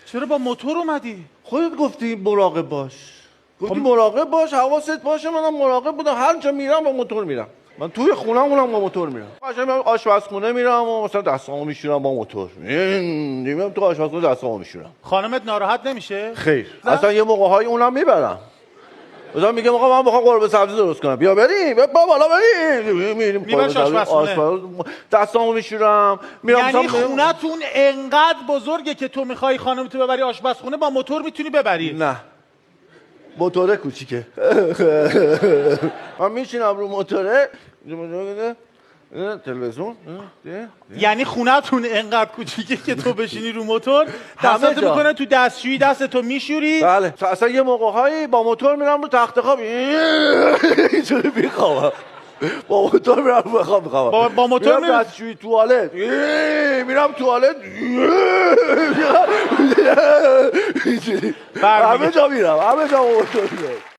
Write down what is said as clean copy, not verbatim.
چرا با موتور اومدی؟ خودت گفتی مراقب باش. گفتی مراقب باش، حواست باشه. منم مراقب بودم، هر جا میرم با موتور میرم. من توی خونه‌مونم با موتور میرم. قشنگ میرم آشپزخونه میرم و مثلا دستامو میشورم با موتور. میرم تو آشپزخونه دستامو میشورم. خانمت ناراحت نمیشه؟ خیر. اصلا یه موقع‌های اونم میبرم. مثلا میگم آقا من بخوام قرمه سبزی درست کنم. بیا بریم. با بالا بریم. میریم میبرش آشپزخونه. دستامو میشورم. میرم یعنی خونتون انقدر بزرگه که تو میخوای خانمتو ببری آشپزخونه با موتور میتونی ببری؟ نه. موتوره کوچیکه. من میشینم رو موتوره تلویزیون. یعنی خونتون انقدر کوچیکه که تو بشینی رو موتور دستاتو میکنه تو دستشویی دستتو میشوری؟ بله. اصلا یه موقع‌هایی با موتور میرم رو تخت خواب اینجوری میخوام. با موتور میرم بخوام. با موتور میرم دستشویی توالت. میرم توالت. همه جا میرم. همه جا با موتور میرم.